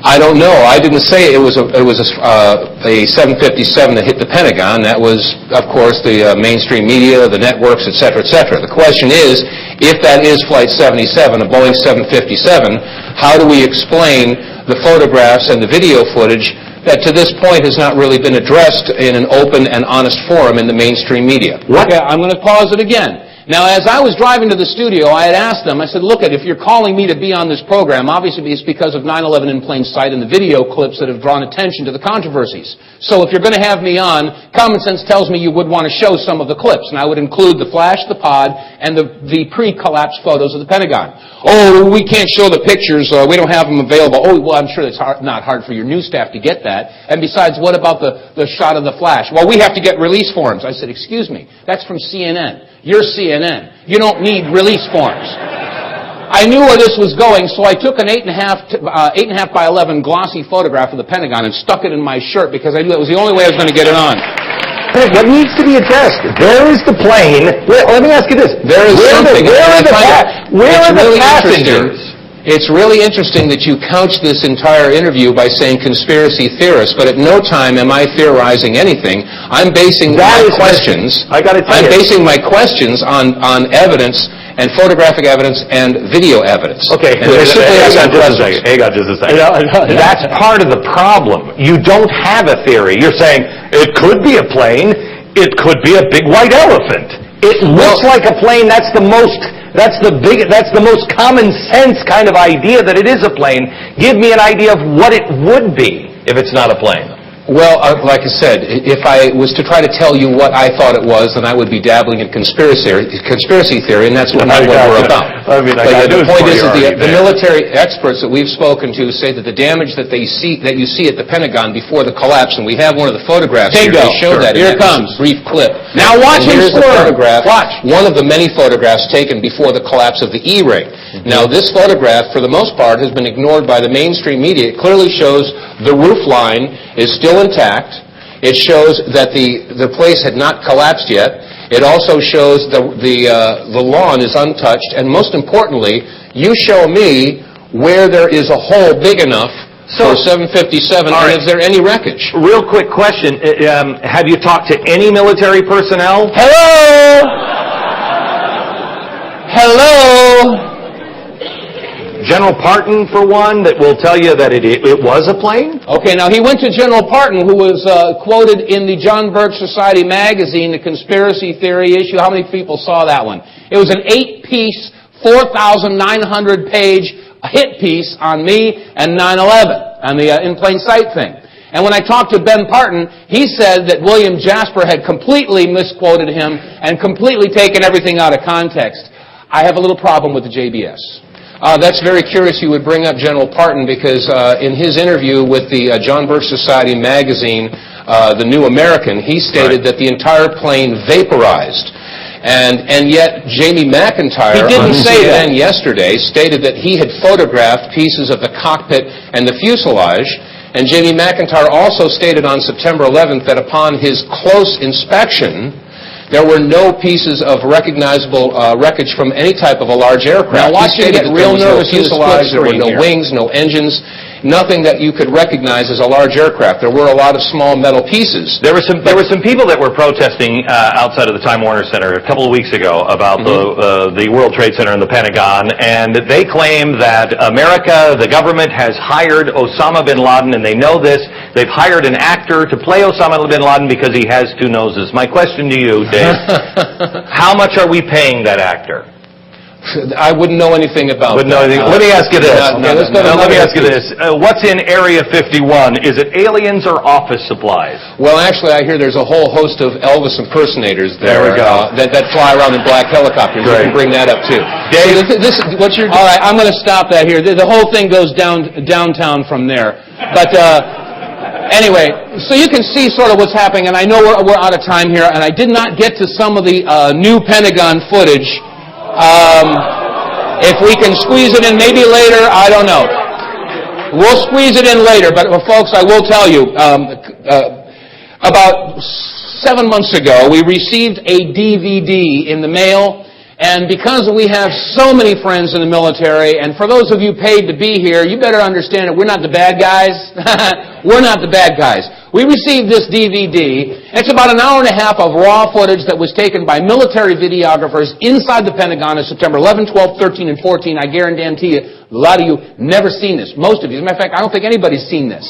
I don't know. I didn't say it was a 757 that hit the Pentagon. That was, of course, the mainstream media, the networks, et cetera, et cetera. The question is, if that is Flight 77, a Boeing 757, how do we explain the photographs and the video footage that to this point has not really been addressed in an open and honest forum in the mainstream media? Okay, I'm going to pause it again. Now, as I was driving to the studio, I had asked them, I said, look, if you're calling me to be on this program, obviously it's because of 9/11 in plain sight and the video clips that have drawn attention to the controversies. So if you're going to have me on, common sense tells me you would want to show some of the clips. And I would include the flash, the pod, and the pre-collapse photos of the Pentagon. Oh, we can't show the pictures. We don't have them available. Oh, well, I'm sure it's not hard for your news staff to get that. And besides, what about the shot of the flash? Well, we have to get release forms. I said, excuse me, that's from CNN. You're CNN. You don't need release forms. I knew where this was going, so I took an 8.5 by 11 glossy photograph of the Pentagon and stuck it in my shirt because I knew that was the only way I was going to get it on. Hey, what needs to be addressed? There is the plane. Let me ask you this. There is something. Where are the passengers? It's really interesting that you couch this entire interview by saying conspiracy theorists, but at no time am I theorizing anything. I'm basing my questions. I'm basing my questions on evidence and photographic evidence and video evidence. Okay, hang on just a second. That's part of the problem. You don't have a theory. You're saying it could be a plane. It could be a big white elephant. It looks like a plane. That's the most common sense kind of idea that it is a plane. Give me an idea of what it would be if it's not a plane. Well, like I said, if I was to try to tell you what I thought it was, then I would be dabbling in conspiracy theory, and that's not what we're about. The point is that the military experts that we've spoken to say that the damage that you see at the Pentagon before the collapse, and we have one of the photographs here. They show that in that brief clip. Now watch him swerve. The photograph. Watch. One of the many photographs taken before the collapse of the E-ring. Now, this photograph, for the most part, has been ignored by the mainstream media. It clearly shows the roof line is still intact. It shows that the place had not collapsed yet. It also shows the lawn is untouched. And most importantly, you show me where there is a hole big enough for 757, and is there any wreckage? Real quick question. Have you talked to any military personnel? Hello? General Parton, for one, that will tell you that it was a plane? Okay, now he went to General Parton, who was quoted in the John Birch Society magazine, the conspiracy theory issue. How many people saw that one? It was an 8-piece, 4,900-page hit piece on me and 9/11, on the in plain sight thing. And when I talked to Ben Parton, he said that William Jasper had completely misquoted him and completely taken everything out of context. I have a little problem with the JBS. That's very curious you would bring up General Parton, because in his interview with the John Birch Society magazine, The New American, he stated that the entire plane vaporized. And yet Jamie McIntyre on CNN yesterday stated that he had photographed pieces of the cockpit and the fuselage, And J.B. McIntyre also stated on September 11th that upon his close inspection, there were no pieces of recognizable wreckage from any type of a large aircraft. Now watch him get real nervous in the split There were screen no here. wings, no engines, nothing that you could recognize as a large aircraft. There were a lot of small metal pieces. There were some people that were protesting outside of the Time Warner Center a couple of weeks ago about the World Trade Center and the Pentagon, and they claim that America, the government, has hired Osama bin Laden, and they know this. They've hired an actor to play Osama bin Laden because he has two noses. My question to you, Dave, how much are we paying that actor? I wouldn't know anything about that. Let me ask you this. Let me ask you this. What's in Area 51? Is it aliens or office supplies? Well, actually, I hear there's a whole host of Elvis impersonators there, There we go. that fly around in black helicopters. You can bring that up, too. Dave? What's your... All right, I'm going to stop that here. The whole thing goes downtown from there. But... Anyway, so you can see sort of what's happening, and I know we're out of time here, and I did not get to some of the new Pentagon footage. If we can squeeze it in maybe later, I don't know. We'll squeeze it in later, but folks, I will tell you, about 7 months ago, we received a DVD in the mail. And because we have so many friends in the military, and for those of you paid to be here, you better understand that we're not the bad guys. We're not the bad guys. We received this DVD. It's about an hour and a half of raw footage that was taken by military videographers inside the Pentagon on September 11, 12, 13, and 14. I guarantee you, a lot of you never seen this. Most of you. As a matter of fact, I don't think anybody's seen this.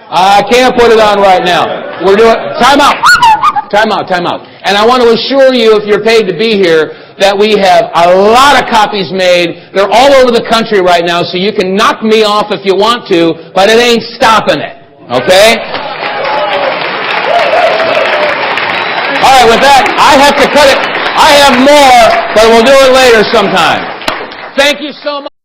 I can't put it on right now. We're doing... Time out. Time out, time out. And I want to assure you, if you're paid to be here, that we have a lot of copies made. They're all over the country right now, so you can knock me off if you want to, but it ain't stopping it. Okay? All right, with that, I have to cut it. I have more, but we'll do it later sometime. Thank you so much.